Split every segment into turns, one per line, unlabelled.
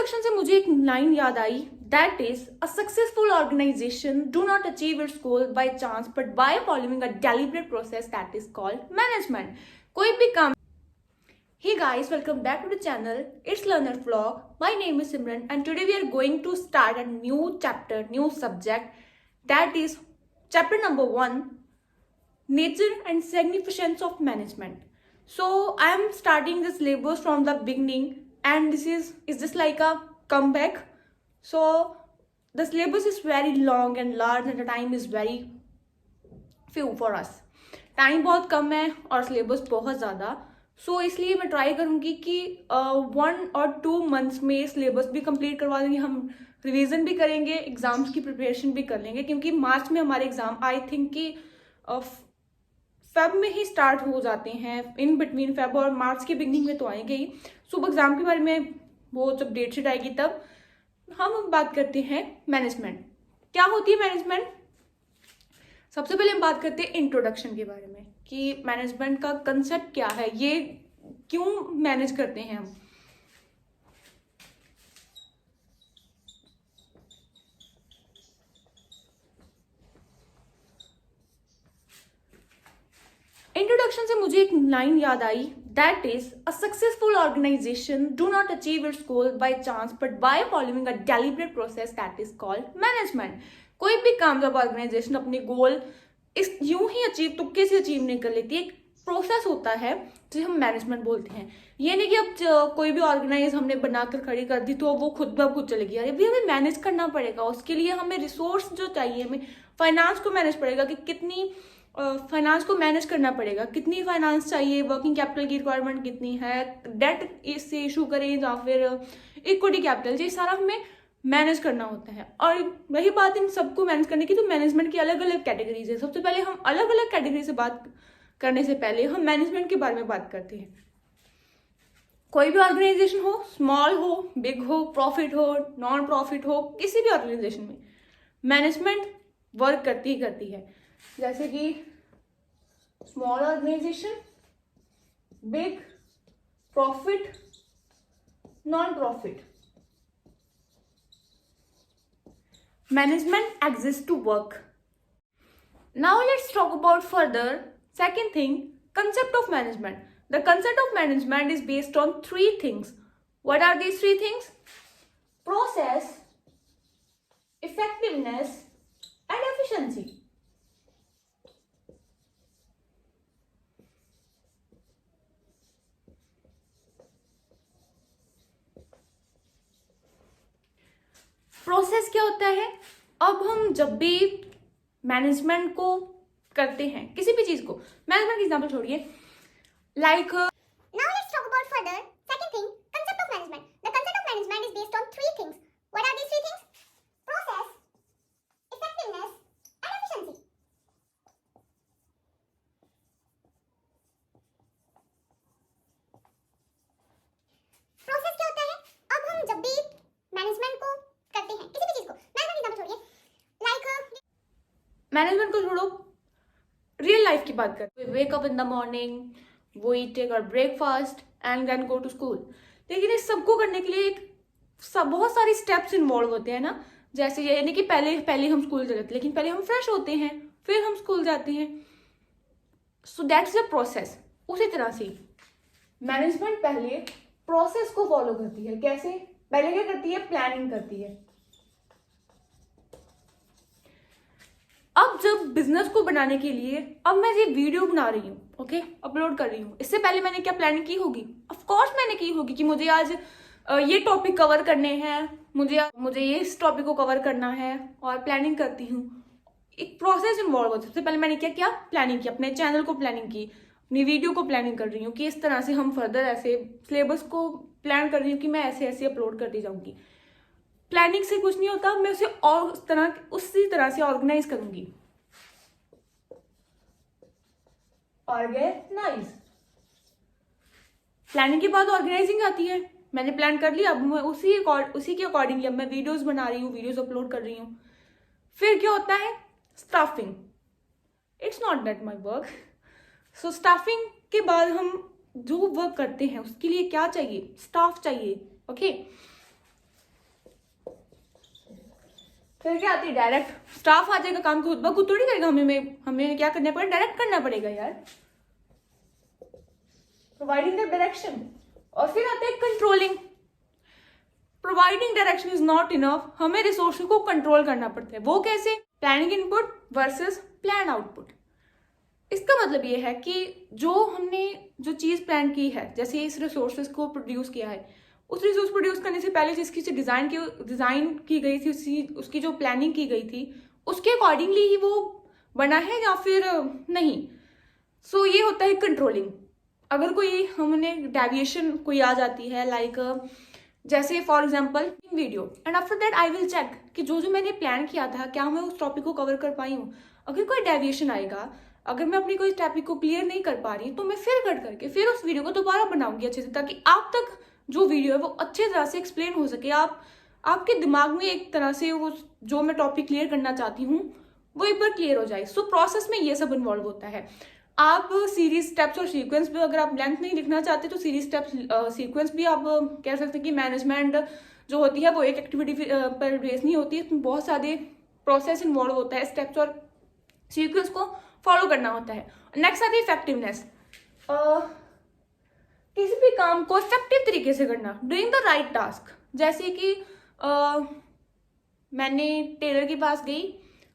Introduction से मुझे एक लाइन याद आई, that is a successful organization do not achieve its goal by chance but by following a deliberate process that is called management. कोई भी काम। Hey guys, welcome back to the channel. It's Learner Vlog. My name is Simran and today we are going to start a new chapter, new subject, that is chapter number 1, nature and significance of management. So I am starting this syllabus from the beginning and this is just like a comeback. So the syllabus is very long and large and the time is very few for us. Time बहुत कम है और syllabus बहुत ज़्यादा। सो इसलिए मैं try करूँगी कि 1 और 2 मंथ्स में सिलेबस भी कंप्लीट करवा देंगे, हम रिवीजन भी करेंगे, एग्ज़ाम्स की प्रिपरेशन भी कर लेंगे, क्योंकि मार्च में हमारे एग्ज़ाम आई थिंक कि फेब में ही स्टार्ट हो जाते हैं, इन बिटवीन फेब और मार्च के बिगनिंग में तो आएंगे ही। सो एग्ज़ाम के बारे में वो जब डेट शीट आएगी तब हम बात करते हैं मैनेजमेंट। क्या होती है मैनेजमेंट? सबसे पहले हम बात करते हैं इंट्रोडक्शन के बारे में कि मैनेजमेंट का कंसेप्ट क्या है, ये क्यों मैनेज करते हैं हम। इंट्रोडक्शन से मुझे एक लाइन याद आई, that is a successful organization do not achieve its goal by chance but by following a deliberate process that is called management. कोई भी कामयाब ऑर्गेनाइजेशन अपने गोल इस यूं ही अचीव, तुक्के से अचीव नहीं कर लेती। एक प्रोसेस होता है जिसे हम मैनेजमेंट बोलते हैं। ये नहीं कि अब कोई भी ऑर्गेनाइज हमने बनाकर खड़ी कर दी तो वो खुद ब खुद चलेगी, अभी हमें मैनेज करना पड़ेगा। उसके लिए हमें रिसोर्स जो चाहिए, हमें फाइनेंस को मैनेज पड़ेगा कि कितनी फाइनेंस को मैनेज करना पड़ेगा, कितनी फाइनेंस चाहिए, वर्किंग कैपिटल की रिक्वायरमेंट कितनी है, डेट इससे इशू करें या फिर इक्विटी कैपिटल, ये सारा हमें मैनेज करना होता है। और वही बात इन सबको मैनेज करने की, तो मैनेजमेंट की अलग अलग कैटेगरीज है। सबसे पहले हम अलग अलग कैटेगरी से बात करने से पहले हम मैनेजमेंट के बारे में बात करते हैं। कोई भी ऑर्गेनाइजेशन हो, स्मॉल हो, बिग हो, प्रॉफिट हो, नॉन प्रॉफिट हो, किसी भी ऑर्गेनाइजेशन में मैनेजमेंट वर्क करती ही करती है। जैसे कि small organization, big, profit, non profit. Management exists to work. Now let's talk about further second thing, concept of management. The concept of management is based on 3 things. What are these 3 things? Process, effectiveness and efficiency. Process क्या होता है? अब हम जब भी management को करते हैं, किसी भी चीज को, मैनेजमेंट एग्जांपल छोड़िए, like
Now let's talk about further second thing, concept of management. The concept of management is based on 3 things. What are these 3 things? Process, effectiveness and efficiency. Process क्या होता है? अब हम जब भी मैनेजमेंट को करते हैं, किसी भी चीज को, मैनेजमेंट एग्जांपल छोड़िए, लाइक
मैनेजमेंट को छोड़ो, रियल लाइफ की बात करते हैं। Wake up in the morning, we take our breakfast and then go to school. लेकिन इस सबको करने के लिए बहुत सारी स्टेप्स इन्वॉल्व होते हैं ना। जैसे ये नहीं कि पहले हम स्कूल जाते, लेकिन पहले हम फ्रेश होते हैं फिर हम स्कूल जाते हैं। So that's a process. उसी तरह से मैनेजमेंट पहले प्रोसेस को फॉलो करती है। कैसे? पहले क्या करती है? प्लानिंग करती है। अब जब बिजनेस को बनाने के लिए, अब मैं ये वीडियो बना रही हूँ, ओके, अपलोड कर रही हूँ, इससे पहले मैंने क्या प्लानिंग की होगी? ऑफ कोर्स मैंने की होगी कि मुझे आज ये टॉपिक कवर करने हैं, मुझे ये इस टॉपिक को कवर करना है, और प्लानिंग करती हूँ। एक प्रोसेस इन्वॉल्व होता है। सबसे पहले मैंने क्या किया? प्लानिंग की, अपने चैनल को प्लानिंग की, अपनी वीडियो को प्लानिंग कर रही हूँ कि इस तरह से हम फर्दर ऐसे सिलेबस को प्लान कर रही हूँ कि मैं ऐसे ऐसे अपलोड करती जाऊंगी। प्लानिंग से कुछ नहीं होता, मैं उसे और उसी तरह से ऑर्गेनाइज करूंगी। ऑर्गेनाइज, प्लानिंग के बाद ऑर्गेनाइजिंग आती है। मैंने प्लान कर लिया, अब मैं उसी के अकॉर्डिंगली अब मैं वीडियोस बना रही हूँ, वीडियोस अपलोड कर रही हूँ। फिर क्या होता है? Staffing. It's not that my work. So staffing के बाद हम जो वर्क करते हैं उसके लिए क्या चाहिए? स्टाफ चाहिए, ओके। फिर क्या आती है, डायरेक्ट स्टाफ आ जाएगा, काम खुद ब खुद थोड़ी करेगा, हमें क्या करना पड़ेगा, डायरेक्ट करना पड़ेगा यार, प्रोवाइडिंग द डायरेक्शन। और फिर आता है controlling. Providing direction is not enough, हमें रिसोर्स को कंट्रोल करना पड़ता है। वो कैसे? Planning input versus plan output. इसका मतलब ये है कि हमने जो चीज़ प्लान की है, जैसे इस रिसोर्सेज को प्रोड्यूस किया है, उस रिसोर्स प्रोड्यूस करने से पहले जिसकी से डिज़ाइन की गई थी, उसकी जो प्लानिंग की गई थी, उसके अकॉर्डिंगली ही वो बना है या फिर नहीं। सो ये होता है कंट्रोलिंग। अगर कोई हमने डेविएशन कोई आ जाती है, लाइक जैसे for example video, and after that I will check कि जो मैंने प्लान किया था क्या मैं उस टॉपिक को कवर कर पाई हूँ। अगर कोई डेविएशन आएगा, अगर मैं अपनी कोई टॉपिक को क्लियर नहीं कर पा रही, तो मैं फिर कट करके फिर उस वीडियो को दोबारा बनाऊंगी अच्छे से, ताकि आप तक जो वीडियो है वो अच्छे तरह से एक्सप्लेन हो सके। आपके दिमाग में एक तरह से वो जो मैं टॉपिक क्लियर करना चाहती हूँ वो एक बार क्लियर हो जाए। सो प्रोसेस में ये सब इन्वॉल्व होता है। आप सीरीज स्टेप्स और सीक्वेंस भी, अगर आप लेंथ नहीं लिखना चाहते तो सीरीज स्टेप्स सीक्वेंस भी आप कह सकते हैं कि मैनेजमेंट जो होती है वो एक एक्टिविटी पर बेस नहीं होती, इसमें बहुत सारे प्रोसेस इन्वॉल्व होता है, स्टेप्स और सीक्वेंस को फॉलो करना होता है। नेक्स्ट आती है इफेक्टिवनेस। किसी भी काम को इफेक्टिव तरीके से करना, डूइंग द राइट टास्क। जैसे कि मैंने टेलर के पास गई,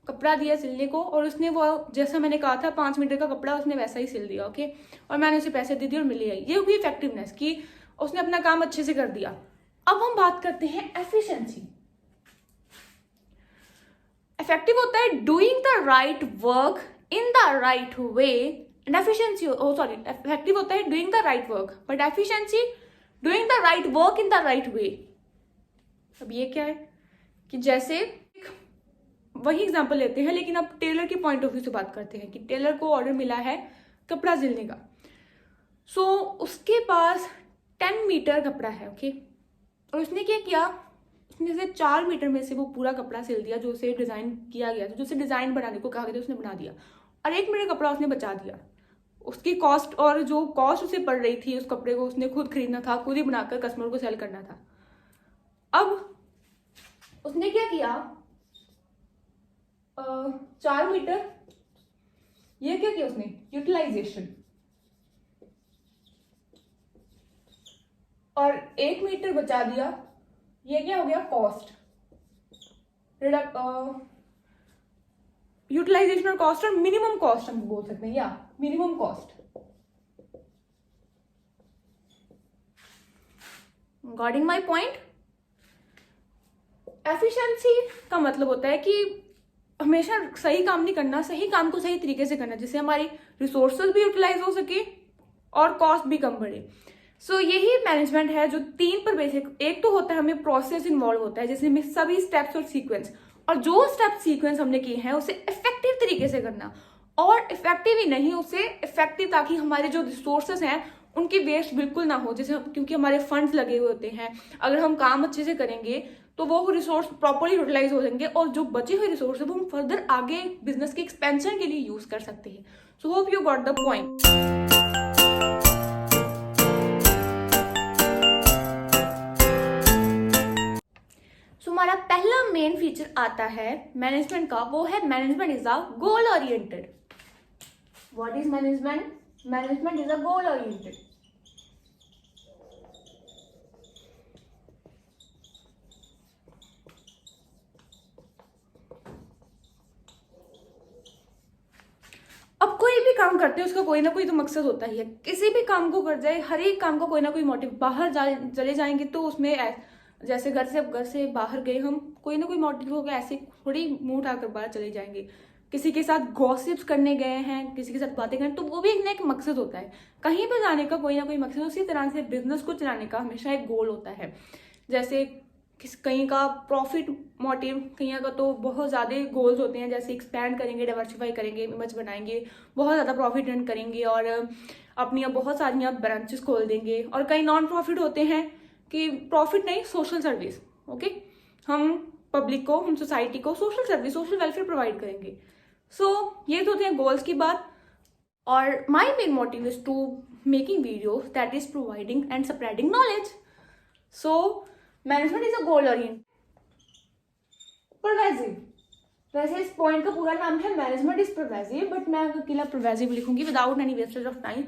कपड़ा दिया सिलने को, और उसने वो जैसा मैंने कहा था 5 मीटर का कपड़ा उसने वैसा ही सिल दिया, ओके, और मैंने उसे पैसे दे दिए और मिली आई। ये हुई इफेक्टिवनेस कि उसने अपना काम अच्छे से कर दिया। अब हम बात करते हैं एफिशिएंसी। इफेक्टिव होता है doing the right work in the right way, and efficiency effective होता है doing the right work, but efficiency doing the right work in the right way. अब ये क्या है कि जैसे वही एग्जांपल लेते हैं, लेकिन अब टेलर के पॉइंट ऑफ व्यू से बात करते हैं कि टेलर को ऑर्डर मिला है कपड़ा सिलने का। सो उसके पास 10 मीटर कपड़ा है, ओके, और उसने क्या किया, उसने से 4 मीटर में से वो पूरा कपड़ा सिल दिया जो उसे डिज़ाइन किया गया था, जो उसे डिज़ाइन बनाने को कहा गया था उसने बना दिया, और 1 मीटर कपड़ा उसने बचा दिया। उसकी कॉस्ट, और जो कॉस्ट उसे पड़ रही थी उस कपड़े को उसने खुद खरीदना था, खुद ही बनाकर कस्टमर को सेल करना था। अब उसने क्या किया, 4 मीटर, ये क्या किया उसने, यूटिलाइजेशन, और 1 मीटर बचा दिया, ये क्या हो गया, कॉस्ट यूटिलाइजेशन और कॉस्ट, और मिनिमम कॉस्ट हम बोल सकते हैं, या minimum cost. Getting my point. Efficiency का मतलब होता है कि हमेशा सही काम नहीं करना, सही काम को सही तरीके से करना, जिससे हमारी रिसोर्सेज भी यूटिलाइज हो सके और कॉस्ट भी कम बढ़े। सो यही मैनेजमेंट है जो 3 पर बेसिक, एक तो होता है हमें प्रोसेस इन्वॉल्व होता है जिसमें सभी स्टेप्स और सीक्वेंस, और जो स्टेप सीक्वेंस हमने किए हैं उसे इफेक्टिव तरीके से करना, और इफेक्टिव ही नहीं, उसे इफेक्टिव ताकि हमारे जो रिसोर्सेज हैं उनकी वेस्ट बिल्कुल ना हो, जैसे क्योंकि हमारे फंड्स लगे हुए होते हैं, अगर हम काम अच्छे से करेंगे तो वो रिसोर्स प्रॉपरली यूटिलाइज हो जाएंगे, और जो बचे हुए रिसोर्स है वो हम फर्दर आगे बिजनेस के एक्सपेंशन के लिए यूज कर सकते हैं। So hope you got the point. So हमारा पहला मेन फीचर आता है मैनेजमेंट का, वो है management is a goal oriented. What is management? Management is a goal oriented. अब कोई भी काम करते हैं उसका कोई ना कोई तो मकसद होता ही है, किसी भी काम को कर जाए, हर एक काम का कोई ना कोई मोटिव। बाहर चले जाएंगे तो उसमें जैसे घर से बाहर गए हम, कोई ना कोई मोटिव होगा, ऐसे थोड़ी मुंह उठाकर बाहर चले जाएंगे। किसी के साथ गॉसिप्स करने गए हैं, किसी के साथ बातें करने, तो वो भी एक ना एक मकसद होता है। कहीं पर जाने का कोई ना कोई मकसद, उसी तरह से बिजनेस को चलाने का हमेशा एक गोल होता है। जैसे कहीं का प्रॉफिट मोटिव, कहीं का तो बहुत ज़्यादा गोल्स होते हैं, जैसे एक्सपैंड करेंगे, डाइवर्सिफाई करेंगे, इमेज बनाएंगे, बहुत ज़्यादा प्रॉफिट अर्न करेंगे और अपनी बहुत सारी ब्रांचेस खोल देंगे। और कई नॉन प्रॉफिट होते हैं कि प्रॉफिट नहीं, सोशल सर्विस, ओके, हम पब्लिक को, हम सोसाइटी को social service, social welfare provide करेंगे। सो ये तो होते हैं गोल्स की बात। और my main motive is to making videos that is providing and spreading knowledge. So management is a goal oriented. Pervasive, वैसे इस पॉइंट का पूरा नाम है मैनेजमेंट इज परवेजिव, बट मैं अकेला परवेजिव लिखूंगी without any wastage of time.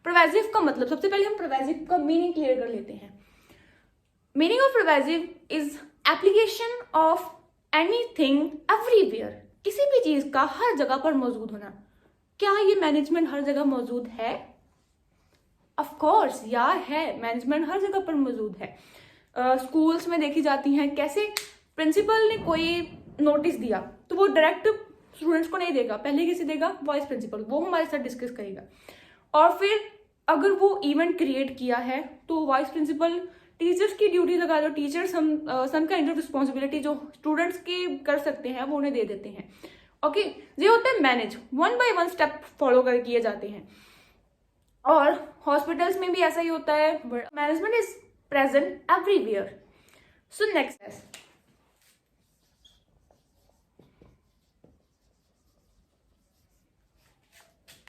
Pervasive का मतलब, सबसे पहले हम परवेजिव का मीनिंग क्लियर कर लेते हैं। Meaning of pervasive is application of anything everywhere, किसी भी चीज का हर जगह पर मौजूद होना। क्या ये मैनेजमेंट हर जगह मौजूद है? ऑफ कोर्स यार है, मैनेजमेंट हर जगह पर मौजूद है। स्कूल्स में देखी जाती हैं, कैसे प्रिंसिपल ने कोई नोटिस दिया तो वो डायरेक्ट स्टूडेंट्स को नहीं देगा, पहले किसे देगा? वाइस प्रिंसिपल, वो हमारे साथ डिस्कस करेगा। और फिर अगर वो इवेंट क्रिएट किया है तो वाइस प्रिंसिपल टीचर्स की ड्यूटी लगा दो, teachers some kind of responsibility जो स्टूडेंट्स की कर सकते हैं वो उन्हें दे देते हैं। ओके, ये होता है manage, one by one step follow कर किए जाते हैं। और हॉस्पिटल्स में भी ऐसा ही होता है। Management is present everywhere. So next,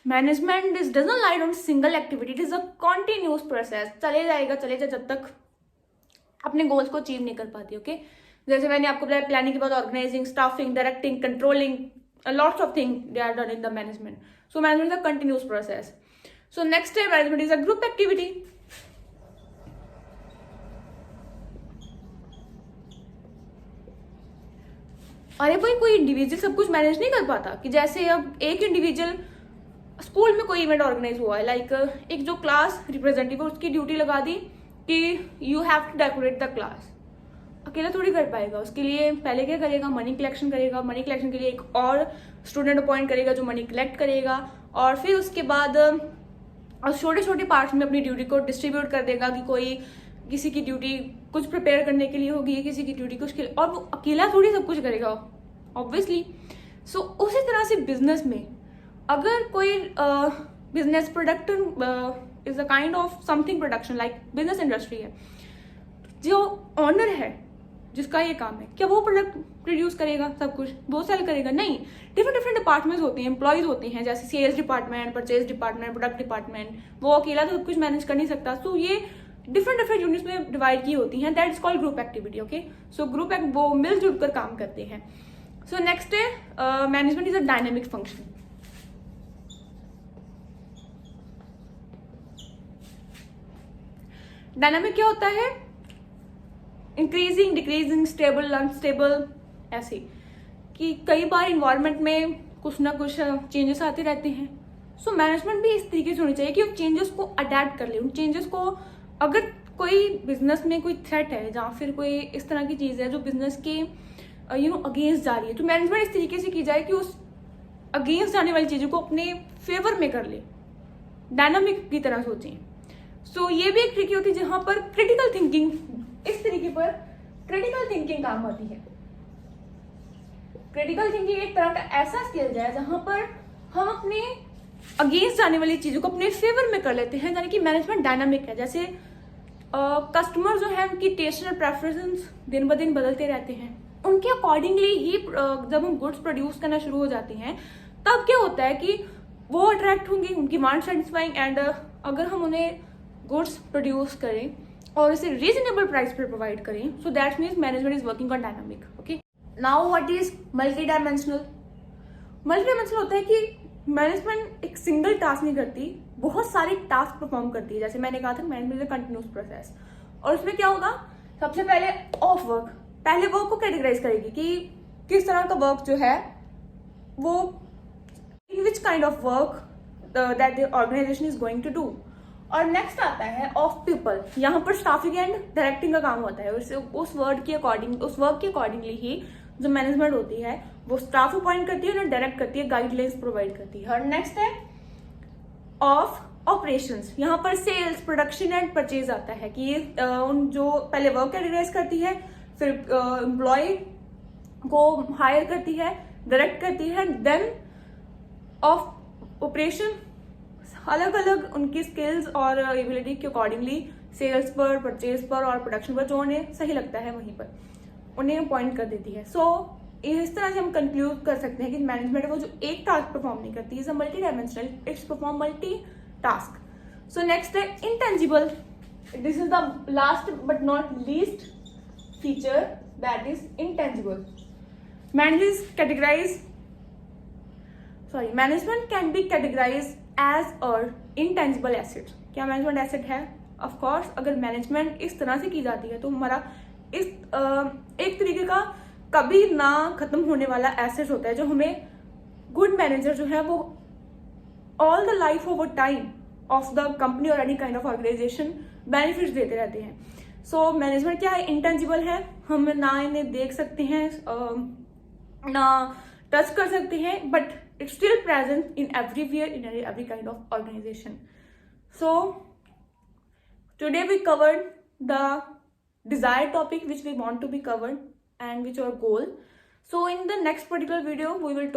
management is doesn't lied on single activity, it is a continuous process. चले जाएगा जब तक अपने गोल्स को अचीव नहीं कर पाती। ओके, जैसे मैंने आपको बताया, प्लानिंग के बाद organizing, staffing, directing, controlling, lots of thing they are done in the management. So management is a continuous process. So next है, management is a group activity. अरे भाई, कोई इंडिविजुअल सब कुछ मैनेज नहीं कर पाता। कि जैसे अब एक इंडिविजुअल, स्कूल में कोई इवेंट ऑर्गेनाइज हुआ है, लाइक एक जो क्लास रिप्रेजेंटेटिव है उसकी ड्यूटी लगा दी कि you have to decorate the class. अकेला थोड़ी कर पाएगा, उसके लिए पहले क्या करेगा? मनी कलेक्शन करेगा। मनी कलेक्शन के लिए एक और स्टूडेंट अपॉइंट करेगा जो मनी कलेक्ट करेगा, और फिर उसके बाद छोटे छोटे पार्ट्स में अपनी ड्यूटी को डिस्ट्रीब्यूट कर देगा कि कोई किसी की ड्यूटी कुछ प्रिपेयर करने के लिए होगी, किसी की ड्यूटी कुछ के लिए, और वो अकेला थोड़ी सब कुछ करेगा ऑब्वियसली। सो उसी तरह से बिजनेस में अगर कोई business product is a kind of something production, like business industry है, जो ऑनर है जिसका ये काम है, क्या वो प्रोडक्ट प्रोड्यूस करेगा सब कुछ? वो सेल करेगा? नहीं। डिफरेंट डिपार्टमेंट्स होते हैं, एम्प्लॉयज होते हैं, जैसे sales department, purchase department, product department. वो अकेला तो सब कुछ मैनेज कर नहीं सकता। सो ये डिफरेंट यूनिट्स में डिवाइड की होती हैं। That is called group activity. Okay, so group वो मिलजुल कर काम करते हैं। सो नेक्स्ट है, management is a dynamic function. Dynamic क्या होता है? इंक्रीजिंग, डिक्रीजिंग, स्टेबल, अनस्टेबल, ऐसे कि कई बार इन्वायरमेंट में कुछ ना कुछ चेंजेस आते रहते हैं। सो मैनेजमेंट भी इस तरीके से होनी चाहिए कि उन चेंजेस को अडेप्ट कर ले। उन चेंजेस को, अगर कोई बिजनेस में कोई थ्रेट है या फिर कोई इस तरह की चीज़ है जो बिजनेस के अगेंस्ट जा रही है, तो मैनेजमेंट इस तरीके से की जाए कि उस अगेंस्ट जाने वाली चीज़ों को अपने फेवर में कर ले, डायनामिक की तरह सोचें। सो ये भी एक ट्रिकी होती है जहां पर क्रिटिकल थिंकिंग, इस तरीके पर क्रिटिकल थिंकिंग काम आती है। क्रिटिकल थिंकिंग एक तरह का ऐसा स्किल है जहां पर हम अपने अगेंस्ट जाने वाली चीजों को अपने फेवर में कर लेते हैं, यानी कि मैनेजमेंट डायनामिक है। जैसे कस्टमर जो है उनकी टेस्ट और प्रेफरेंस दिन ब दिन बदलते रहते हैं, उनके अकॉर्डिंगली ही जब हम गुड्स प्रोड्यूस करना शुरू हो जाते हैं तब क्या होता है कि वो अट्रैक्ट होंगे, उनकी डिमांड सेटिस्फाइंग, एंड अगर हम उन्हें गुड्स प्रोड्यूस करें और इसे रीजनेबल प्राइस पर प्रोवाइड करें, so that means management is working on dynamic. Okay, now what is multi dimensional? Multi dimensional होता है कि मैनेजमेंट एक सिंगल टास्क नहीं करती, बहुत सारे टास्क परफॉर्म करती है। जैसे मैंने कहा था, management is a continuous process. और उसमें क्या होगा? सबसे पहले ऑफ वर्क, पहले वर्क को कैटेगराइज करेगी कि किस तरह का वर्क जो है वो, in which kind of work that the organization is going to do. और नेक्स्ट आता है ऑफ पीपल। यहाँ पर स्टाफिंग एंड डायरेक्टिंग का काम होता है। उस वर्क के अकॉर्डिंगली ही जो मैनेजमेंट होती है वो स्टाफ अपॉइंट करती है और डायरेक्ट करती है, गाइडलाइंस प्रोवाइड करती है। और नेक्स्ट है ऑफ ऑपरेशंस। यहाँ पर सेल्स, प्रोडक्शन एंड परचेज आता है कि उन जो पहले वर्क कैटेगराइज करती है, फिर एम्प्लॉय को हायर करती है, डायरेक्ट करती है, देन ऑफ ऑपरेशन अलग अलग उनकी स्किल्स और एबिलिटी के अकॉर्डिंगली सेल्स पर, परचेज पर और प्रोडक्शन पर जो उन्हें सही लगता है वहीं पर उन्हें अपॉइंट कर देती है। सो इस तरह से हम कंक्लूड कर सकते हैं कि मैनेजमेंट वो जो एक टास्क परफॉर्म नहीं करती, is a multi dimensional, its perform multi task. So next है intangible. This is the last but not least feature, that is intangible. Management can be categorize as a intangible asset. क्या management asset है? Of course. अगर management इस तरह से की जाती है तो हमारा इस एक तरीके का कभी ना खत्म होने वाला एसेट होता है, जो हमें गुड मैनेजर जो है वो all the life of a time of the company और any kind of organization benefits देते रहते हैं। सो मैनेजमेंट क्या है? इंटेंजिबल है। हम ना इन्हें देख सकते हैं, ना टच कर सकते हैं, but it's still present in everywhere in every kind of organization. So today we covered the desired topic which we want to be covered and which our goal. So in the next particular video we would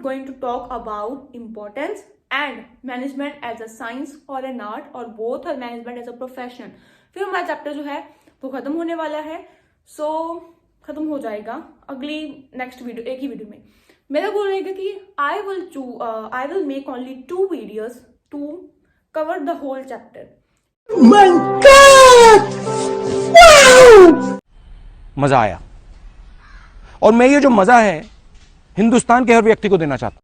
going to talk about importance and management as a science or an art, or both, or management as a profession. फिर हमारा chapter जो है वो खत्म होने वाला है। सो खत्म हो जाएगा अगली नेक्स्ट वीडियो, एक ही वीडियो में। मेरा गोल रहेगा कि I will make only 2 videos to cover the whole chapter.
मजा आया, और मैं ये जो मजा है हिंदुस्तान के हर व्यक्ति को देना चाहता हूं।